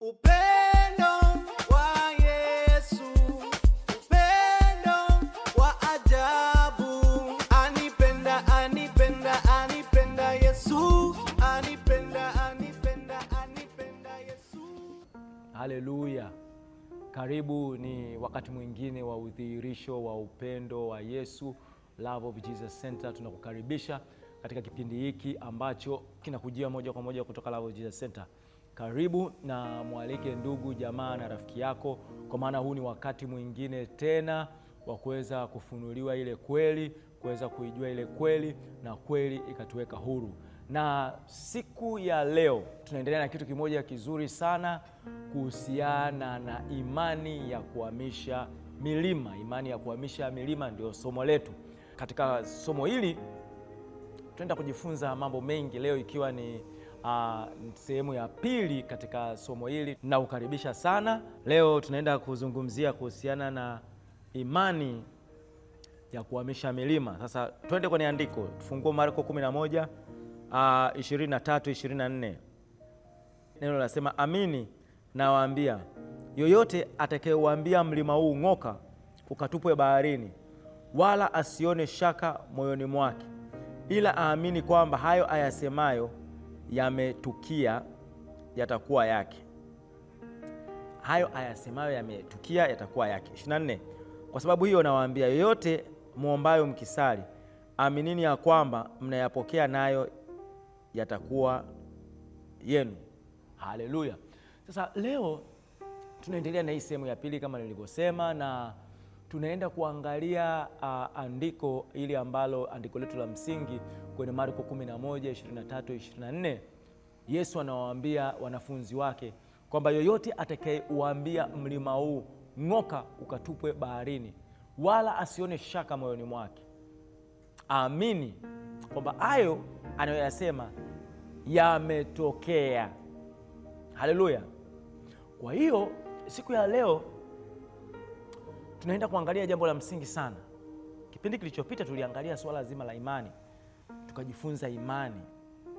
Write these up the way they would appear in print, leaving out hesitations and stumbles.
Upendo wa Yesu, upendo wa ajabu. Anipenda, anipenda, anipenda Yesu, anipenda, anipenda, anipenda Yesu. Haleluya. Karibu, ni wakati mwingine wa udhihirisho wa upendo wa Yesu, Love of Jesus Center. Tunakukaribisha katika kipindi hiki ambacho kinakujia moja kwa moja kutoka Love of Jesus Center. Karibu na mwalike ndugu, jamaa na rafiki yako, kwa maana huu ni wakati mwingine tena wa kuweza kufunuliwa ile kweli, kuweza kuijua ile kweli na kweli ikatuweka huru. Na siku ya leo tunaendelea na kitu kimoja kizuri sana kuhusiana na imani ya kuhamisha milima. Imani ya kuhamisha milima ndio somo letu. Katika somo hili tunaenda kujifunza mambo mengi leo, ikiwa ni sehemu ya pili katika somo hili. Nakukaribisha sana. Leo tunaenda kuzungumzia kuhusiana na imani ya kuhamisha milima. Sasa twende kwenye andiko, tufungue Marko 11 23-24. Neno linasema, amini nawaambia, yoyote atakayeuambia mlima huu ng'oka ukatupwe baharini, wala asione shaka moyoni mwake, ila aamini kwamba hayo ayasemayo yametukia, yatakuwa yake. Hayo ayasemayo yametukia, yatakuwa yake. 24. Kwa sababu hiyo nawaambia, yoyote muombayo mkisali, aminini ya kwamba mnayapokea, nayo yatakuwa yenu. Haleluya. Sasa leo tunaendelea na hii sehemu ya pili kama nilivyosema, na tunaenda kuangalia andiko ili ambalo andiko letu la msingi kwenye Marko 11:23-24. Yesu anawaambia wanafunzi wake kwamba yoyote atakayeuambia mlima huu ng'oka ukatupwe baharini, wala asione shaka moyoni mwake, aamini kwamba hayo anayoyasema yametokea. Haleluya. Kwa hiyo siku ya leo tunaenda kuangalia jambo la msingi sana. Kipindi kilichopita tuliangalia swala zima la imani, tukajifunza imani,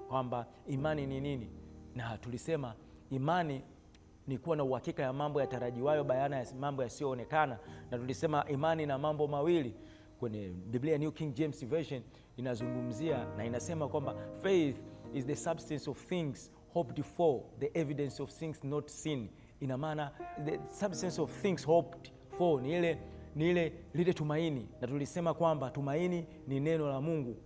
kwamba imani ni nini, na tulisema imani ni kuwa na uhakika ya mambo yatarajiwayo, bayana ya mambo yasiyoonekana. Na tulisema imani na mambo mawili. Kwenye Biblia New King James Version inazungumzia na inasema kwamba faith is the substance of things hoped for, the evidence of things not seen. Ina maana the substance of things hoped for ni lile tumaini, na tulisema kwamba tumaini ni neno la Mungu.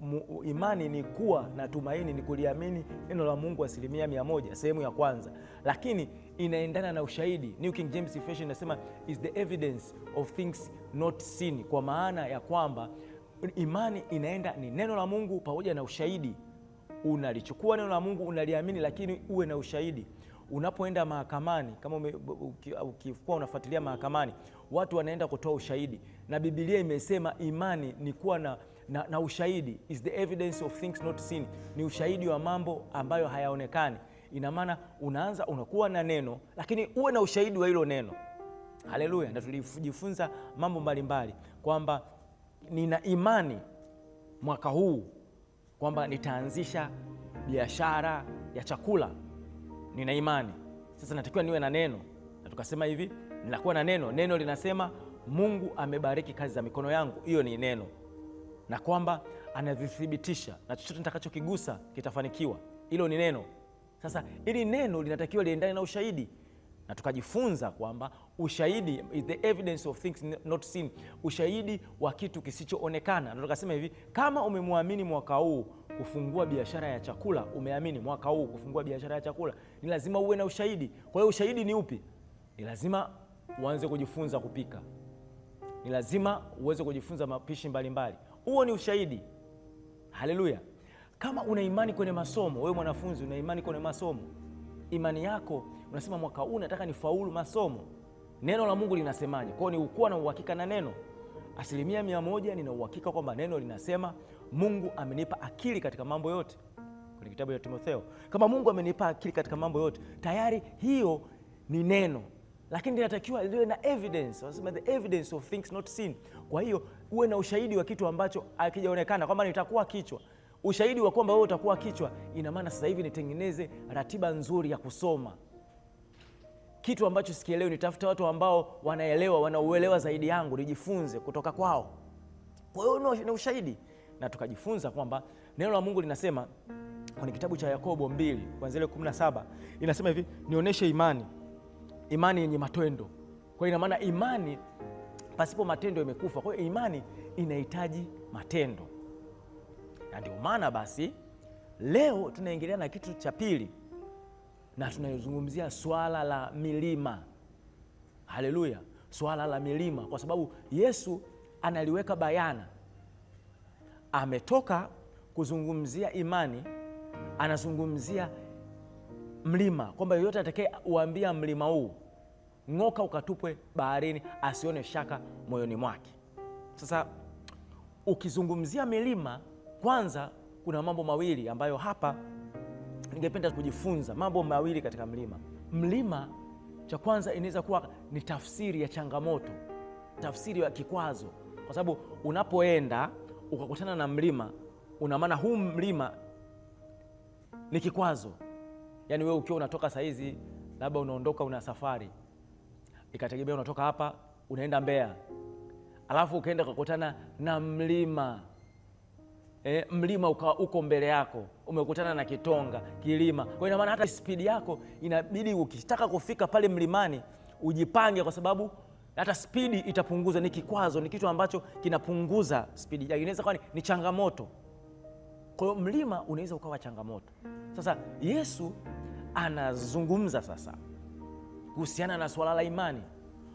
Imani ni kuwa na tumaini, ni kuliamini neno la Mungu 100%, sehemu ya kwanza. Lakini inaendana na ushahidi. New King James Version inasema is the evidence of things not seen, kwa maana ya kwamba imani inaenda ni neno la Mungu pamoja na ushahidi. Unalichukua neno la Mungu, unaliamini, lakini uwe na ushahidi. Unapoenda mahakamani, kama ukikuwa unafuatilia mahakamani, watu wanaenda kutoa ushahidi, na Biblia imesema imani ni kuwa na ushahidi, is the evidence of things not seen, ni ushahidi wa mambo ambayo hayaonekani. Ina maana unakuwa na neno, lakini uwe na ushahidi wa hilo neno. Haleluya. Na tulijifunza mambo mbalimbali kwamba nina imani mwaka huu kwamba nitaanzisha biashara ya chakula. Nina imani. Sasa natakiwa niwe na neno, na tukasema hivi, ninakuwa na neno. Neno linasema Mungu amebariki kazi za mikono yangu, hiyo ni neno, na kwamba anavithibitisha na chochote nitakachokigusa kitafanikiwa, hilo ni neno. Sasa ili neno linatakiwa liendane na ushahidi, na tukajifunza kwamba ushahidi is the evidence of things not seen, ushahidi wa kitu kisichoonekana. Na tukasema hivi, kama umemwamini mwaka huu kufungua biashara ya chakula, umeamini mwaka huu kufungua biashara ya chakula, ni lazima uwe na ushahidi. Kwa hiyo ushahidi ni upi? Ni lazima uanze kujifunza kupika, ni lazima uweze kujifunza mapishi mbalimbali. Huo ni ushahidi. Haleluya. Kama una imani kwenye masomo, wewe mwanafunzi una imani kwenye masomo, imani yako unasema mwaka huu nataka nifaulu masomo, neno la Mungu linasemaje? Kwa hiyo ni ukuwa na uhakika na neno 100%. Nina uhakika kwamba neno linasema Mungu amenipa akili katika mambo yote, kwenye kitabu cha Timotheo. Kama Mungu amenipa akili katika mambo yote, tayari hiyo ni neno, lakini linatakiwa liwe na evidence. Wanasema the evidence of things not seen. Kwa hiyo uwe na ushahidi wa kitu ambacho hakijaonekana, kwamba nitakuwa kichwa. Ushahidi wa kwamba wewe utakuwa kichwa, ina maana sasa hivi nitengeneze ratiba nzuri ya kusoma. kitu ambacho sikielewi, nitafuta watu ambao wanaelewa, wanauelewa zaidi yangu, nijifunze kutoka kwao. Kwa hiyo ni ushahidi, na tukajifunza kwamba neno la Mungu linasema kwenye kitabu cha Yakobo 2 kuanzia 17 inasema hivi, nionyeshe imani yenye matendo. Kwa ina maana imani pasipo matendo imekufa. Kwa hiyo imani inahitaji matendo, na ndio maana basi leo tunaingilia na kitu cha pili, na tunazungumzia swala la milima. Haleluya, swala la milima, kwa sababu Yesu analiweka bayana. Ametoka kuzungumzia imani, anazungumzia mlima, kwamba yoyote atakaye uambia mlima huu ng'oka ukatupwe baharini, asione shaka moyoni mwake. Sasa ukizungumzia milima, kwanza kuna mambo mawili ambayo hapa ningependa kujifunza, mambo mawili katika mlima. Mlima cha kwanza inaweza kuwa ni tafsiri ya changamoto, tafsiri ya kikwazo, kwa sababu unapoenda ukakutana na mlima, una maana huu mlima ni kikwazo. Yaani wewe ukiwa unatoka saizi, labda unaondoka, una safari, ikategemea unatoka hapa unaenda Mbeya, alafu ukaenda ukakutana na mlima mlima uko mbele yako, umekutana na kitonga, kilima. Kwa ina maana hata spidi yako inabidi ukitaka kufika pale mlimani ujipange, kwa sababu hata spidi itapunguza. Ni kikwazo, ni kitu ambacho kinapunguza spidi yake, inaweza kuwa ni changamoto. Kwa hiyo mlima unaweza ukawa changamoto. Sasa Yesu anazungumza sasa kuhusiana na swala la imani,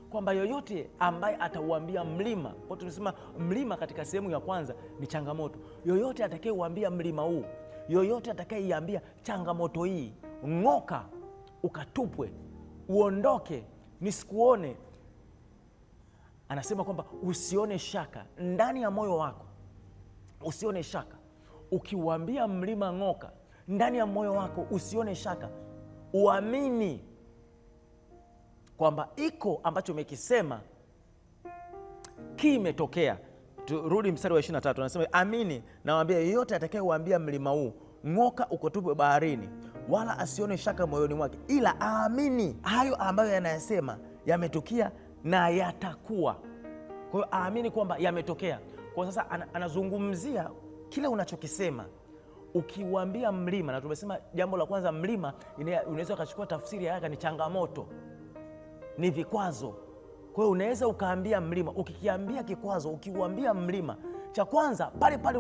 kwamba yoyote ambaye atauambia mlima, kwa tunasema mlima katika sehemu ya kwanza ni changamoto. Yoyote atakayeuambia mlima huu, yoyote atakayeiambia changamoto hii, ng'oka ukatupwe, uondoke, nisikuone, anasema kwamba usione shaka ndani ya moyo wako, usione shaka. Ukiuambia mlima ng'oka, ndani ya moyo wako usione shaka, uamini kwamba iko ambacho umekisema kimetokea. Turudi mstari wa 23, anasema amini nawaambia, yeyote atakayeuambia mlima huu ng'oka ukatupwe baharini, wala asione shaka moyoni mwake, ila aamini hayo ambayo yanayasema yametukia na yatakuwa. Kwa hiyo aamini kwamba yametokea. Kwa sasa anazungumzia kile unachokisema. Ukiuambia mlima, na tumesema jambo la kwanza, mlima unaweza ukachukua tafsiri yake ni changamoto, ni vikwazo. Kwa hiyo unaweza ukaambia mlima, ukikiambia kikwazo, ukiuambia mlima, cha kwanza pale pale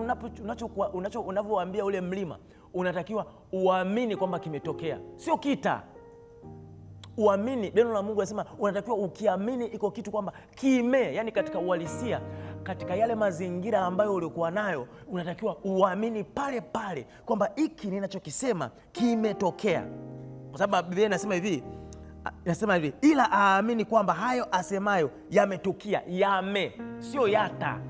unavyoambia ule mlima, unatakiwa uamini kwamba kimetokea, sio kita. Uamini. Neno la Mungu linasema unatakiwa ukiamini iko kitu kwamba yani katika uhalisia, katika yale mazingira ambayo ulikuwa nayo, unatakiwa uamini pale pale kwamba hiki ninachokisema kimetokea, kwa sababu Biblia inasema hivi, ila aamini kwamba hayo asemayo yametukia. Sio yata.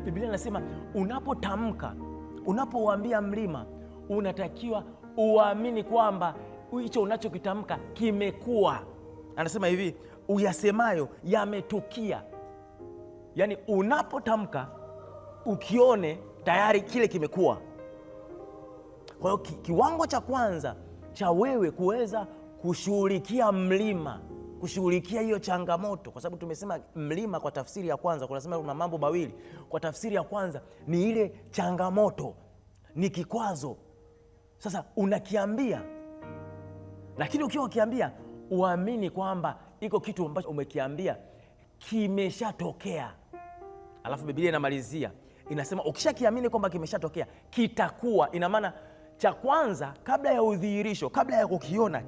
Biblia inasema unapotamka, unapouambia mlima, unatakiwa uamini kwamba hicho unachokitamka kimekuwa. Anasema hivi, uyasemayo yametukia. Yaani unapotamka ukione tayari kile kimekuwa. Kwa hiyo kiwango cha kwanza cha wewe kuweza kushughulikia mlima, kushughulikia hiyo changamoto, kwa sababu tumesema mlima kwa tafsiri ya kwanza, kunasema kuna mambo mawili. Kwa tafsiri ya kwanza ni ile changamoto, ni kikwazo. Sasa unakiambia, lakini ukiwa ukiambia uamini kwamba iko kitu ambacho umekiambia kimeshatokea. Alafu Biblia inamalizia inasema ukishakiamini kwamba kimeshatokea kitakuwa. Ina maana cha kwanza, kabla ya udhihirisho, kabla ya kukiona,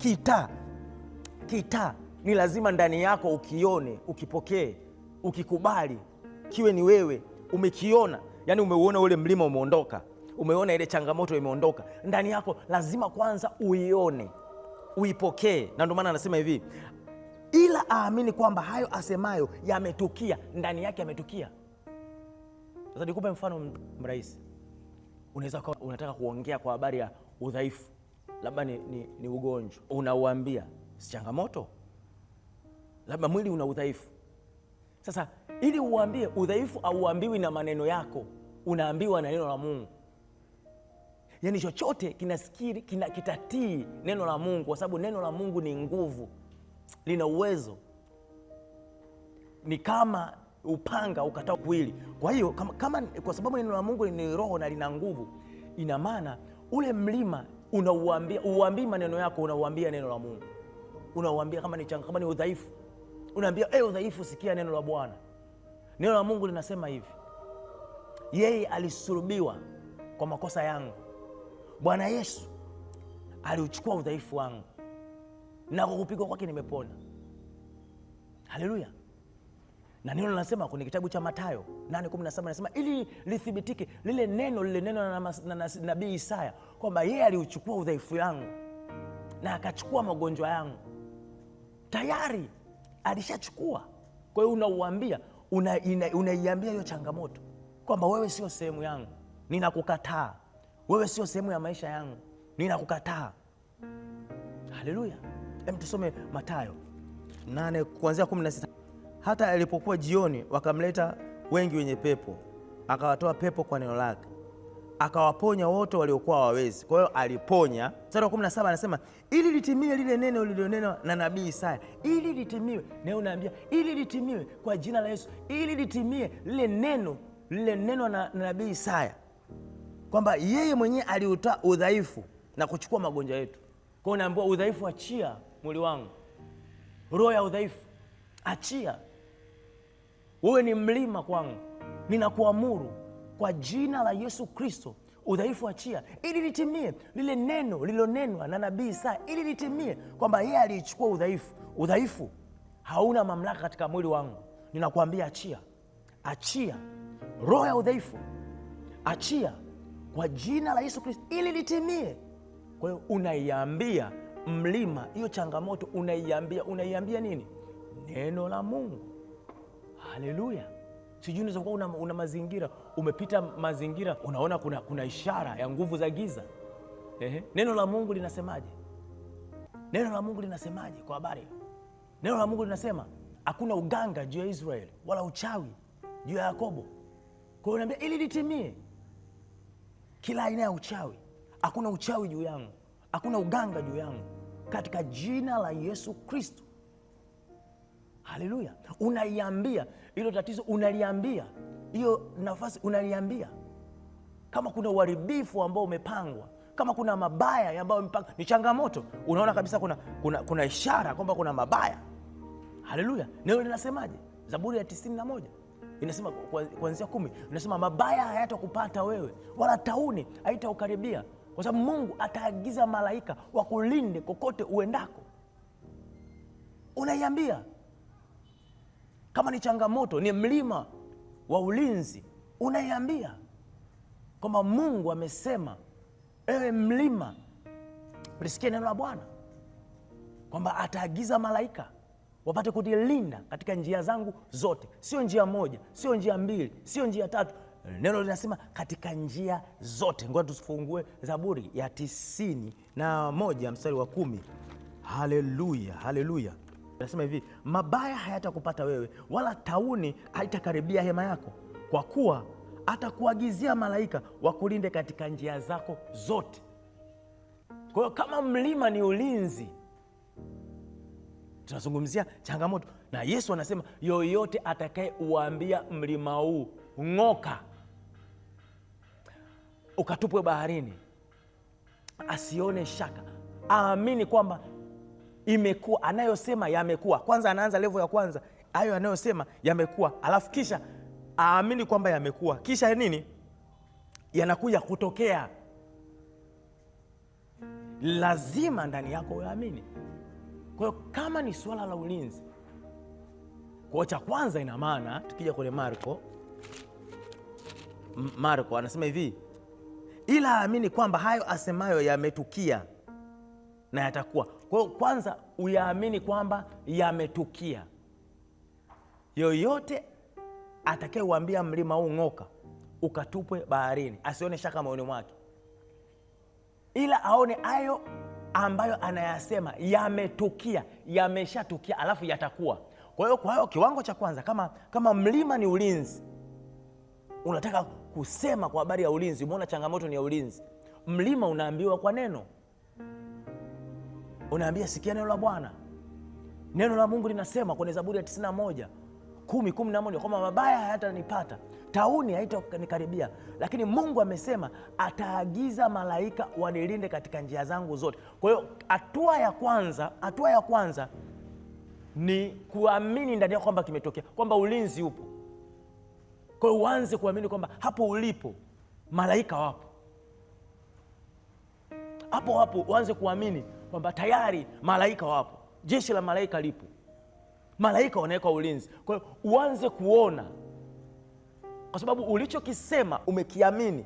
kita ni lazima ndani yako ukione, ukipokee, ukikubali, kiwe ni wewe umekiona. Yani umeuona ule mlima umeondoka, umeona ile changamoto imeondoka, ndani yako lazima kwanza uione, uipokee. Na ndio maana anasema hivi, ila aamini kwamba hayo asemayo yametukia. Ndani yake yametukia. Sasa nikupe mfano mrahisi. Unaweza kuwa unataka kuongea kwa habari ya udhaifu, labda ni ugonjwa, unauambia si changamoto, labda mwili una udhaifu. Sasa ili uambie udhaifu, auambiwi na maneno yako, unaambiwa na neno la Mungu. Yaani chochote kitatii neno la Mungu, kwa sababu neno la Mungu ni nguvu. lina uwezo, ni kama upanga ukatao kuwili. Kwa hiyo kwa sababu neno la Mungu ni roho na lina nguvu, ina maana ule mlima uambii maneno yako, unauambia neno la Mungu. Unauambia kama ni udhaifu, unaambia udhaifu, sikia neno la Bwana. Neno la Mungu linasema hivi: yeye alisulubiwa kwa makosa yangu. Bwana Yesu aliuchukua udhaifu wangu, na kwa kupigwa kwake nimepona. Haleluya. Na neno linasema kwenye kitabu cha Mathayo 8:17 linasema ili lithibitike lile neno na nabii Isaya kwamba yeye aliuchukua udhaifu yangu na akachukua magonjwa yangu. Tayari alishachukua. Kwa hiyo unauambia, unaiambia hiyo changamoto kwamba wewe sio sehemu yangu, ninakukataa. Wewe sio sehemu ya maisha yangu, ninakukataa. Haleluya. Hem, tusome Mathayo 8 kuanzia 16. Hata alipokuwa jioni, wakamleta wengi wenye pepo, akawatoa pepo kwa neno lake, akawaponya wote waliokuwa hawawezi. Kwa hiyo aliponya. Mstari wa 17 anasema ili litimie lile neno lililonenwa na nabii Isaya. Ili litimie, na unaambia ili litimie kwa jina la Yesu, ili litimie lile neno na nabii Isaya kwamba yeye mwenyewe aliuta udhaifu na kuchukua magonjwa yetu. Kwa hiyo unaambiwa udhaifu, achia mwili wangu. Roho ya udhaifu, achia. Wewe ni mlima kwangu, ninakuamuru kwa jina la Yesu Kristo, udhaifu achia, ili litimie lile neno lililonenwa na nabii Isaya, ili litimie kwamba yeye alichukua udhaifu. Udhaifu hauna mamlaka katika mwili wangu. Ninakuambia achia, achia roho ya udhaifu, achia kwa jina la Yesu Kristo, ili litimie. Kwa hiyo unaiambia mlima hiyo changamoto, unaiambia nini? Neno la Mungu. Haleluya. Sijui unaweza kuwa una mazingira, umepita mazingira, unaona kuna ishara ya nguvu za giza. Neno la Mungu linasemaje? Neno la Mungu linasemaje kwa habari? Neno la Mungu linasema hakuna uganga juu ya Israeli wala uchawi juu ya Yakobo. Kwa hiyo naambia ili litimie kila aina ya uchawi. Hakuna uchawi juu yangu, hakuna uganga juu yangu, katika jina la Yesu Kristo. Haleluya. Unaiambia hilo tatizo, unaliambia hiyo nafasi, unaliambia kama kuna uharibifu ambao umepangwa, kama kuna mabaya ambayo umepanga, ni changamoto, unaona kabisa kuna ishara kwamba kuna mabaya. Haleluya. Neno linasemaje? Zaburi ya 91 inasema kuanzia 10, inasema mabaya hayatakupata wewe, wala tauni haitaukaribia, kwa sababu Mungu ataagiza malaika wakulinde kokote uendako. Unaiambia. Kama ni changamoto, ni mlima wa ulinzi, unaiambia kwamba Mungu amesema, ewe mlima, lisikie neno la Bwana kwamba ataagiza malaika wapate kujilinda katika njia zangu zote. Sio njia moja, sio njia mbili, sio njia tatu. Neno linasema katika njia zote. Ngoja tufungue Zaburi ya 91 mstari wa 10. Haleluya, haleluya. Nasema hivi, mabaya hayatakupata wewe, wala tauni haitakaribia hema yako, kwa kuwa atakuagizia malaika wakulinde katika njia zako zote. Kwa hiyo kama mlima ni ulinzi, tunazungumzia changamoto, na Yesu anasema yoyote atakaye uambia mlima huu ng'oka ukatupwe baharini, asione shaka, aamini kwamba imekuwa, anayosema yamekuwa. Kwanza anaanza level ya kwanza, hayo anayosema yamekuwa, alafu kisha aamini kwamba yamekuwa, kisha nini? Yanakuja kutokea. Lazima ndani yako uamini. Kwa hiyo kama ni swala la ulinzi, kwa cha kwanza, ina maana tukija kwenye Marko anasema hivi, ila aamini kwamba hayo asemayo yametukia na yatakuwa. Kwa hiyo kwanza uyaamini kwamba yametukia. Yoyote atakayeuambia mlima huu ng'oka ukatupwe baharini, asione shaka moyoni mwake, ila aone hayo ambayo anayasema yametukia, yameshatukia, alafu yatakuwa. Kwa hiyo kiwango cha kwanza, kama mlima ni ulinzi, unataka kusema kwa habari ya ulinzi, umeona changamoto ni ya ulinzi, mlima unaambiwa kwa neno. Unaambia sikia neno la Bwana, Neno la Mungu linasema kwenye Zaburi ya 91:10-11 kwamba mabaya hayatanipata, tauni haitanikaribia, lakini Mungu amesema ataagiza malaika wanilinde katika njia zangu zote. Kwa hiyo hatua ya kwanza ni kuamini ndani yako kwamba kimetokea, kwamba ulinzi upo. Kwa hiyo uanze kuamini kwamba hapo ulipo malaika wapo. Hapo uanze kuamini kwamba tayari malaika wapo, jeshi la malaika lipo, malaika wanaweka ulinzi. Kwa hiyo uanze kuona, kwa sababu ulichokisema umekiamini.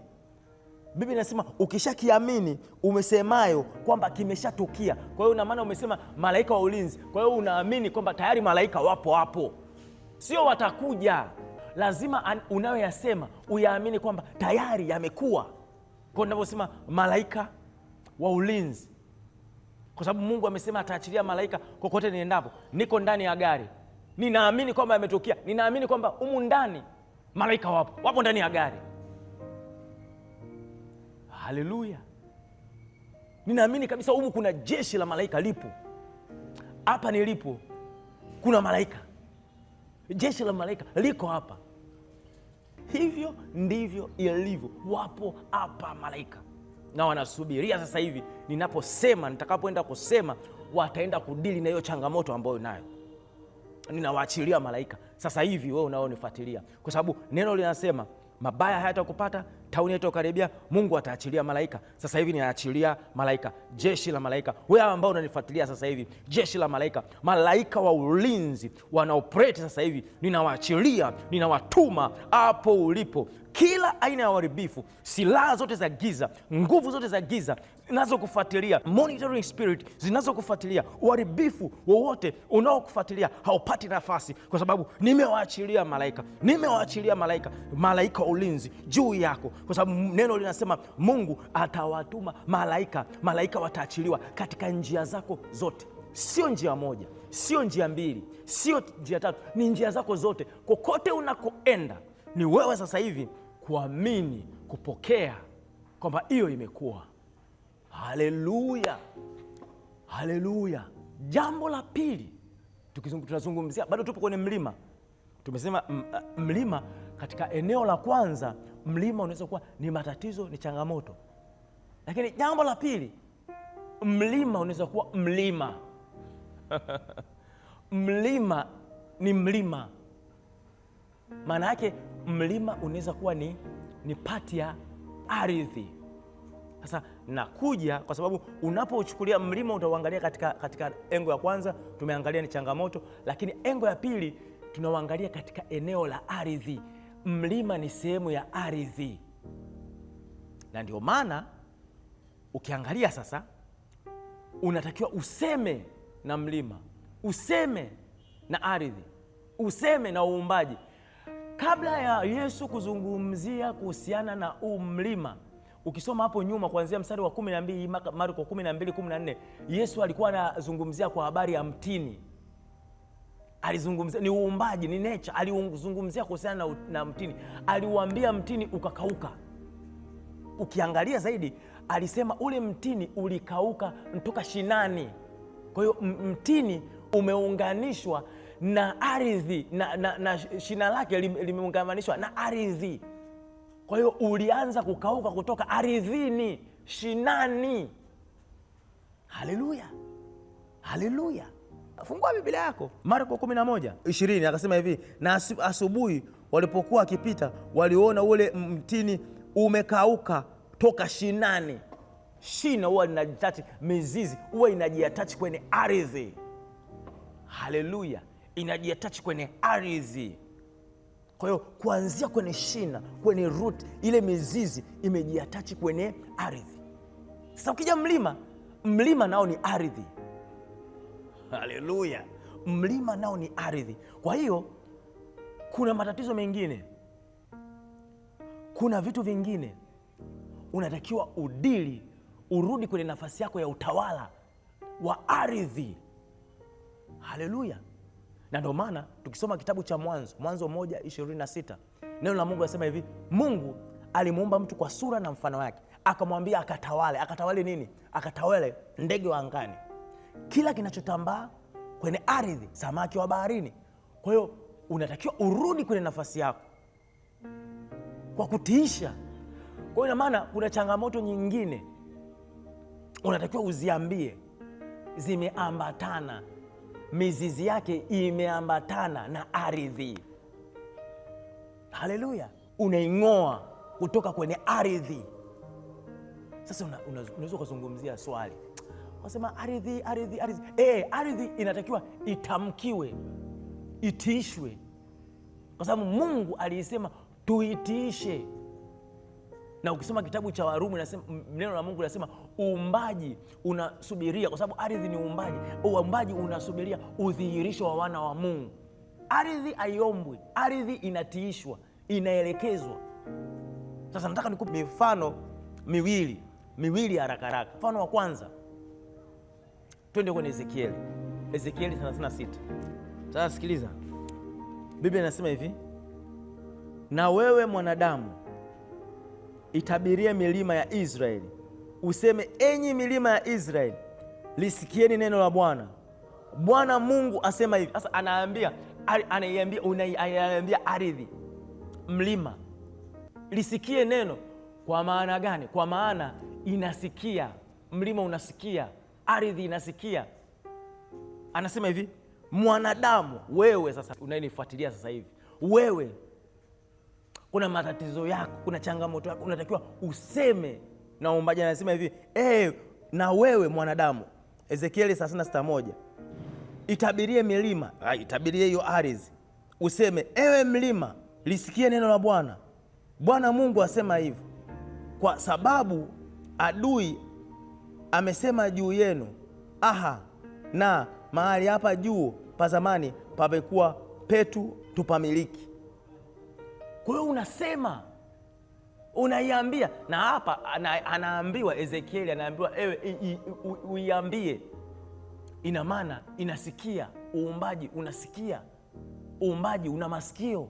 Biblia inasema ukishakiamini umesemayo kwamba kimeshatukia. Kwa hiyo una maana umesema malaika wa ulinzi, kwa hiyo unaamini kwamba tayari malaika wapo hapo, sio watakuja. Lazima unayoyasema uyaamini kwamba tayari yamekuwa. Kwa ninavyosema malaika wa ulinzi, kwa sababu Mungu amesema ataachilia malaika kokote niendapo. Niko ndani ya gari, ninaamini kwamba yametokea. Ninaamini kwamba humu ndani malaika wapo ndani ya gari. Haleluya! Ninaamini kabisa humu kuna jeshi la malaika lipo. Hapa nilipo kuna malaika, jeshi la malaika liko hapa. Hivyo ndivyo ilivyo, wapo hapa malaika na wanasubiria sasa hivi ninaposema, nitakapoenda kusema, wataenda kudili na hiyo changamoto ambayo nayo. Ninawaachilia malaika sasa hivi, wewe unaonifuatilia, kwa sababu neno linasema mabaya hayatakupata, tauni haitakukaribia. Mungu ataachilia malaika sasa hivi. Ninaachilia malaika, jeshi la malaika. Wewe ambao unanifuatilia sasa hivi, jeshi la malaika, malaika wa ulinzi wanaoperate sasa hivi, ninawaachilia, ninawatuma hapo ulipo. Kila aina ya uharibifu, silaha zote za giza, nguvu zote za giza zinazokufuatilia, monitoring spirit zinazokufuatilia, uharibifu wowote unaokufuatilia haupati nafasi, kwa sababu nimewaachilia malaika, malaika wa ulinzi juu yako, kwa sababu neno linasema Mungu atawatuma malaika. Malaika wataachiliwa katika njia zako zote, sio njia moja, sio njia mbili, sio njia tatu, ni njia zako zote. Kokote unakoenda ni wewe sasa hivi kuamini, kupokea kwamba hiyo imekuwa. Haleluya, haleluya. Jambo la pili, tunazungumzia, bado tupo kwenye mlima. Tumesema mlima, katika eneo la kwanza mlima unaweza kuwa ni matatizo, ni changamoto, lakini jambo la pili, mlima unaweza kuwa mlima mlima ni mlima. Maana yake mlima unaweza kuwa ni pati ya ardhi. Sasa nakuja kwa sababu unapochukulia mlima utauangalia katika engo ya kwanza tumeangalia ni changamoto, lakini engo ya pili tunauangalia katika eneo la ardhi. Mlima ni sehemu ya ardhi, na ndio maana ukiangalia sasa, unatakiwa useme na mlima, useme na ardhi, useme na uumbaji. Kabla ya Yesu kuzungumzia kuhusiana na mlima, ukisoma hapo nyuma kuanzia mstari wa 12, Marko 12:14, Yesu alikuwa anazungumzia kwa habari ya mtini. Alizungumzia ni uumbaji, ni nature. Alizungumzia kuhusiana na mtini, aliuambia mtini ukakauka. Ukiangalia zaidi, alisema ule mtini ulikauka kutoka shinani. Kwa hiyo mtini umeunganishwa na ardhi na shina lake limeunganishwa na ardhi. Kwa hiyo ulianza kukauka kutoka ardhini, shinani. Haleluya, haleluya. Fungua Biblia yako, Marko 11:20, akasema hivi, na asubuhi walipokuwa wakipita waliona ule mtini umekauka toka shinani. Shina huwa linajitachi, mizizi huwa inajiatachi kwenye ardhi. Haleluya, inajiatachi kwenye ardhi. Kwa hiyo kuanzia kwenye shina, kwenye root, ile mizizi imejiatachi kwenye ardhi. Sasa ukija mlima nao ni ardhi. Haleluya, mlima nao ni ardhi. Kwa hiyo kuna matatizo mengine, kuna vitu vingine unatakiwa udili, urudi kwenye nafasi yako ya utawala wa ardhi. Haleluya. Na ndio maana tukisoma kitabu cha Mwanzo 1:26, neno la Mungu anasema hivi, Mungu alimuumba mtu kwa sura na mfano wake, akamwambia akatawale. Akatawale nini? Akatawale ndege wa angani, kila kinachotambaa kwenye ardhi, samaki wa baharini. Kwa hiyo unatakiwa urudi kwenye nafasi yako kwa kutiisha. Kwa hiyo ina maana kuna changamoto nyingine unatakiwa uziambie, zimeambatana, mizizi yake imeambatana na ardhi. Haleluya! Unaing'oa kutoka kwenye ardhi. Sasa unaweza ukazungumzia swali, unasema ardhi. Ardhi inatakiwa itamkiwe, itiishwe, kwa sababu Mungu aliisema tuitiishe. Na ukisoma kitabu cha Warumi neno la Mungu linasema uumbaji unasubiria, kwa sababu ardhi ni uumbaji. Uumbaji unasubiria udhihirisho wa wana wa Mungu. Ardhi haiombwi, ardhi inatiishwa, inaelekezwa. Sasa nataka nikupe mifano miwili haraka haraka. Mfano wa kwanza, twende kwenye Ezekieli 36. Sasa sikiliza, Biblia inasema hivi: na wewe mwanadamu, itabirie milima ya Israeli, useme, enyi milima ya Israeli, lisikieni neno la Bwana. Bwana Mungu asema hivi. Sasa anaiambia ardhi, mlima, lisikie neno. Kwa maana gani? Kwa maana inasikia. Mlima unasikia, ardhi inasikia. Anasema hivi, mwanadamu, wewe sasa unayenifuatilia sasa hivi, wewe kuna matatizo yako, kuna changamoto yako, unatakiwa useme na uumbaji. Anasema hivi, na wewe mwanadamu, Ezekieli 36:1, itabirie milima, itabirie hiyo ardhi, useme, ewe mlima, lisikie neno la Bwana. Bwana Mungu asema hivi, kwa sababu adui amesema juu yenu, na mahali hapa juu pa zamani pamekuwa petu tupamiliki. Kwa hiyo unasema, unaiambia. Na hapa anaambiwa Ezekieli, anaambiwa ewe uiambie. Ina maana inasikia. Uumbaji unasikia, uumbaji una masikio.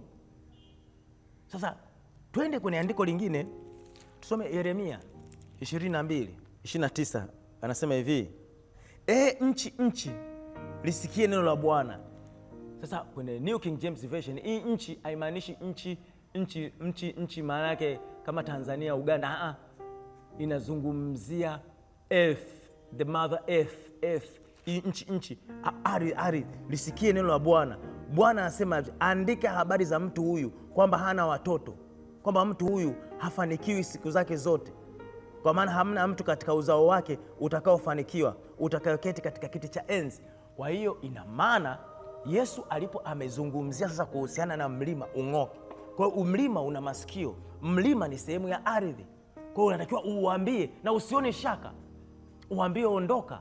Sasa twende kwenye andiko lingine, tusome Yeremia 22:29. Anasema hivi, nchi, lisikie neno la Bwana. Sasa kwenye New King James Version, hii nchi haimaanishi nchi maana yake kama Tanzania, Uganda. Inazungumzia earth, the mother earth. Hii nchi, ardhi, lisikie neno la Bwana. Bwana anasema, andika habari za mtu huyu kwamba hana watoto, kwamba mtu huyu hafanikiwi siku zake zote, kwa maana hamna mtu katika uzao wake utakaofanikiwa, utakayoketi katika kiti cha enzi. Kwa hiyo ina maana Yesu alipo amezungumzia sasa kuhusiana na mlima ung'oke. Kwa hiyo mlima una masikio, mlima ni sehemu ya ardhi. Kwa hiyo unatakiwa uambie na usione shaka, uambie ondoka.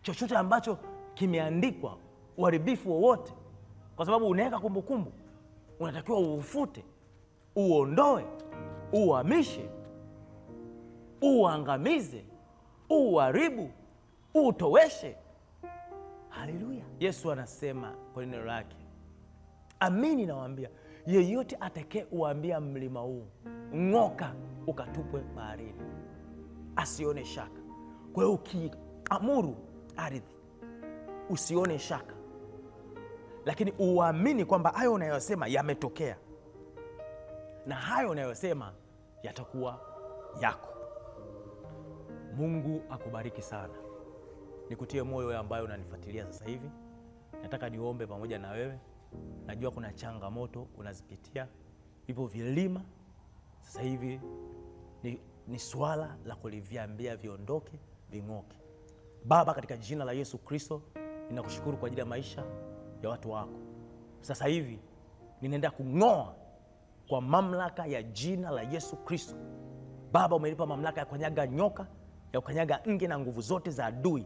Chochote ambacho kimeandikwa, uharibifu wowote, kwa sababu unaweka kumbukumbu, unatakiwa uufute, uondoe, uhamishe, uangamize, uharibu, utoweshe. Haleluya! Yesu anasema kwa neno lake, amini nawaambia, yeyote atakaye uambia mlima huu ng'oka ukatupwe baharini, asione shaka. Kwa hiyo ukiamuru ardhi, usione shaka, lakini uamini kwamba hayo unayosema yametokea na hayo unayosema yatakuwa yako. Mungu akubariki sana. Nikutie moyo wewe ambaye unanifuatilia sasa hivi. Nataka niombe pamoja na wewe. Najua kuna changamoto unazipitia, vipo vilima sasa hivi, ni swala la kuliviambia viondoke, ving'oke. Baba, katika jina la Yesu Kristo, ninakushukuru kwa ajili ya maisha ya watu wako. Sasa hivi ninaenda kung'oa kwa mamlaka ya jina la Yesu Kristo. Baba, umenipa mamlaka ya kukanyaga nyoka, ya kukanyaga nge na nguvu zote za adui.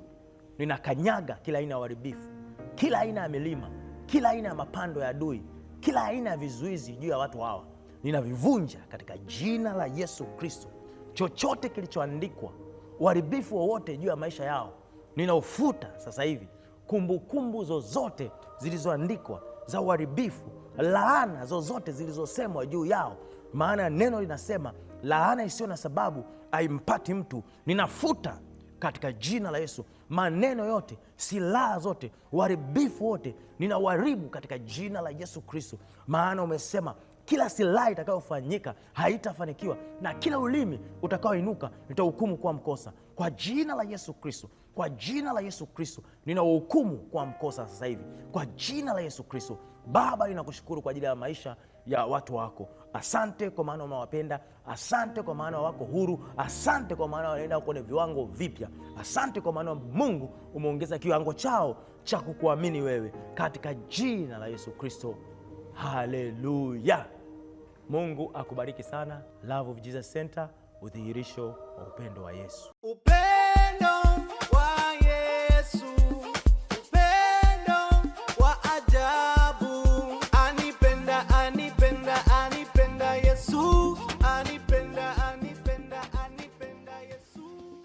Ninakanyaga kila aina ya uharibifu, kila aina ya milima, kila aina ya mapando ya adui, kila aina ya vizuizi juu ya watu hawa ninavivunja katika jina la Yesu Kristo. Chochote kilichoandikwa, uharibifu wowote juu ya maisha yao, ninaufuta sasa hivi. Kumbukumbu zozote zilizoandikwa za uharibifu, laana zozote zilizosemwa juu yao, maana neno linasema laana isiyo na sababu haimpati mtu, ninafuta katika jina la Yesu. maneno yote, silaha zote, uharibifu wote ninauharibu katika jina la Yesu Kristo. Maana umesema kila silaha itakayofanyika haitafanikiwa, na kila ulimi utakaoinuka nitahukumu kuwa mkosa. Kwa jina la Yesu Kristo, kwa jina la Yesu Kristo, ninahukumu kuwa mkosa sasa hivi, kwa jina la Yesu Kristo. Baba, ninakushukuru kwa ajili ya maisha ya watu wako. Asante kwa maana unawapenda. Asante kwa maana wako huru. Asante kwa maana wanaenda kwenye viwango vipya. Asante kwa maana Mungu umeongeza kiwango chao cha kukuamini wewe, katika jina la Yesu Kristo. Haleluya. Mungu akubariki sana. Love of Jesus Center, udhihirisho wa upendo wa Yesu.